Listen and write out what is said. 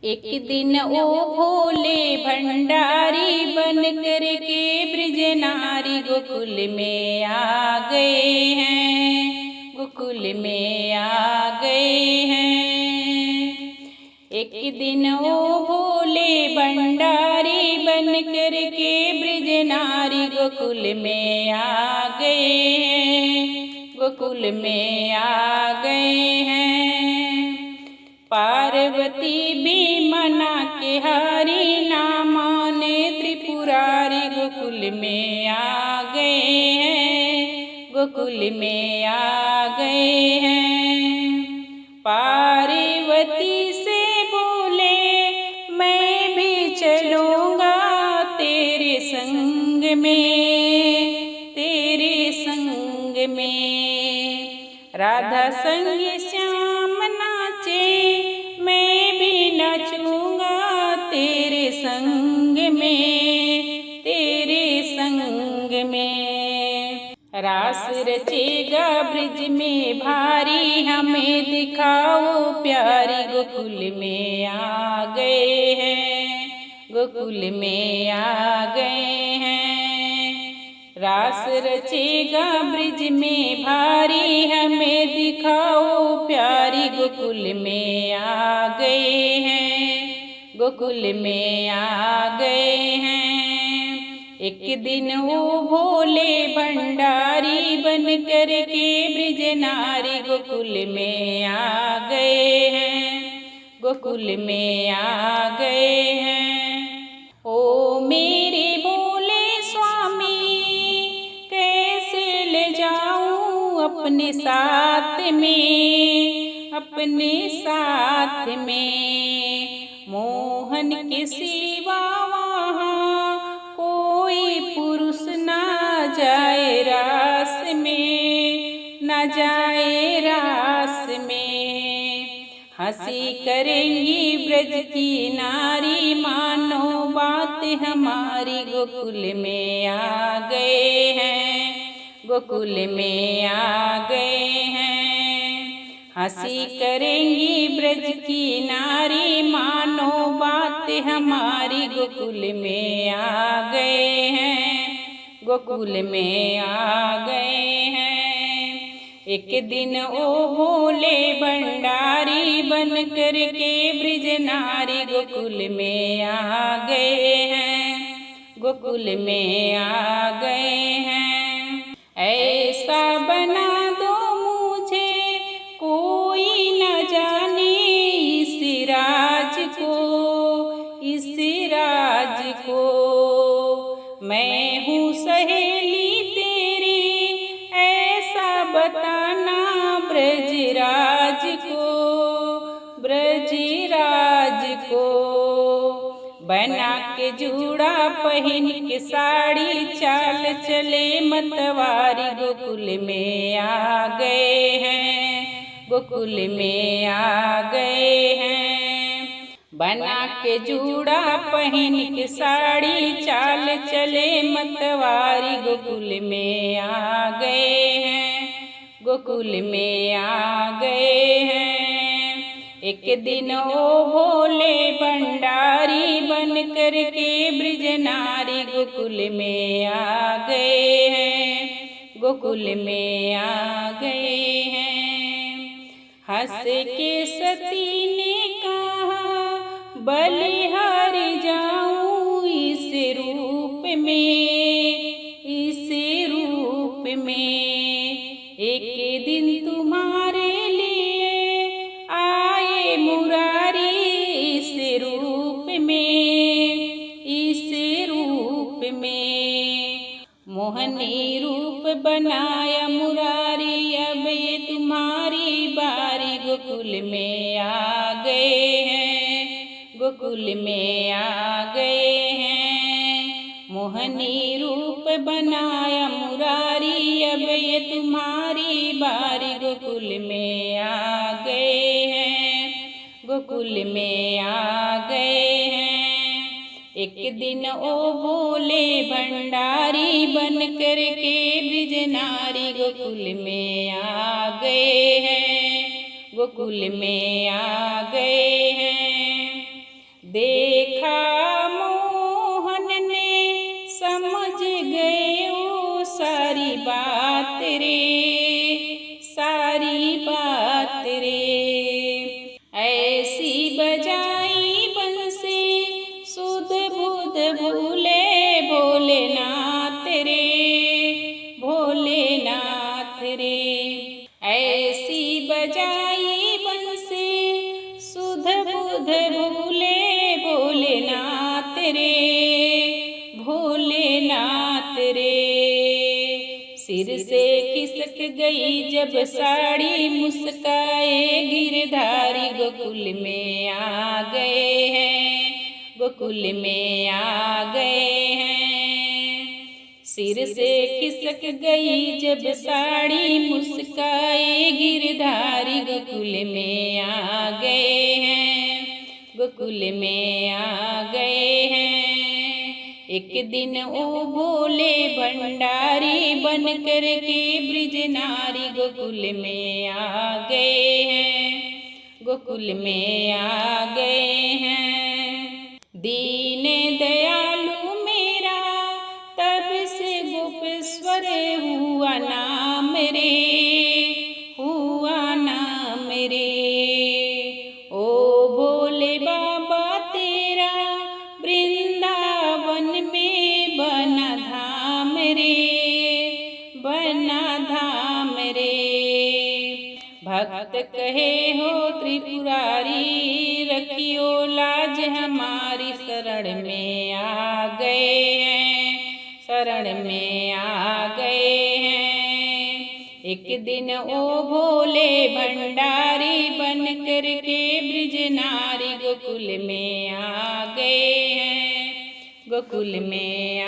एक दिन ओ भोले भंडारी बन कर के ब्रज नारी गोकुल में आ गए हैं, गोकुल में आ गए हैं। एक दिन ओ भोले भंडारी बन कर के ब्रज नारी गोकुल में आ गए हैं, गोकुल में आ गए हैं। पार्वती भी मना के हारी ना माने त्रिपुरारी गोकुल में आ गए हैं, गोकुल में आ गए हैं। पार्वती से बोले मैं भी चलूँगा तेरे संग में, तेरे संग में। राधा संग श्याम नाचे मैं भी नाचूँगा तेरे संग में, तेरे संग में। रास रचेगा ब्रज में भारी हमें दिखाओ प्यारी गोकुल में आ गए हैं, गोकुल में आ गए हैं। रास रचेगा ब्रज में भारी हमें दिखाओ प्यारी गोकुल में आ गए हैं, गोकुल में आ गए हैं। एक दिन वो भोले भंडारी बन कर के ब्रज नारी गोकुल में आ गए हैं, गोकुल में आ गए हैं। ओ मेरे भोले स्वामी कैसे ले जाऊं अपने साथ में, अपने साथ में। मोहन के सिवा वहाँ कोई पुरुष ना जाए रास में, ना जाए रास में। हंसी करेंगी ब्रज की नारी मानो बात हमारी गोकुल में आ गए हैं, गोकुल में आ गए हैं। हंसी करेंगी ब्रज की नारी मानो बात हमारी गोकुल में आ गए हैं, गोकुल में आ गए हैं। एक दिन ओ भोले भंडारी बन कर के ब्रज नारी गोकुल में आ गए हैं, गोकुल में आ गए हैं। ऐसा बना दो मुझे कोई न जाने इस राज को, इस राज को। मैं हूँ सहेली तेरी ऐसा बताना ब्रजराज को, ब्रजराज को। बना के जूड़ा पहन के साड़ी चाल चले मतवारी गोकुल में आ गए हैं, गोकुल में आ गए हैं। बना के जूड़ा पहन के साड़ी चाल चले मतवारी गोकुल में आ गए हैं, गोकुल में आ गए हैं। एक दिन ओ भोले भंडारी बन कर के ब्रज नारी गोकुल में आ गए हैं, गोकुल में आ गए हैं। हंस के सती ने कहा बलिहार जाऊं इस रूप में, इस रूप में। एक दिन तुम्हारे लिए आए मुरारी इस रूप में, इस रूप में। मोहनी रूप बनाया मुरारी अब ये तुम्हारी बारी गोकुल में आ गए हैं, गोकुल में आ गए हैं। मोहनी रूप बनाया मुरारी अब ये तुम्हारी बारी गोकुल में आ गए हैं, गोकुल में आ गए हैं। एक दिन ओ भोले भंडारी बन कर के ब्रज नारी गोकुल में आ गए हैं, गोकुल में आ गए हैं। सुध भूले भोलेनाथ रे, भोलेनाथ रे। सिर से खिसक गई जब साड़ी, मुस्काए गिरधारी गोकुल में आ गए हैं, गोकुल में आ गए हैं। सिर से खिसक गई जब साड़ी, मुस्काए गिरधारी गोकुल में आ गए हैं, गोकुल में आ गए हैं। एक दिन ओ भोले भंडारी बन कर के ब्रिज नारी गोकुल में आ गए हैं, गोकुल में आ गए हैं। दीन दयालु मेरा तब से गोपेश्वर हुआ नाम रे, हुआ नाम रे। ओ भोले बाबा तेरा वृंदावन में बना धाम रे, बना धाम रे। भक्त कहे हो त्रिपुरारी, रखियो लाज हमारी, शरण में आ गए हैं, शरण में आ गए हैं। एक दिन ओ भोले भंडारी बन कर के ब्रिज नारी गोकुल में आ गए हैं, गोकुल में आ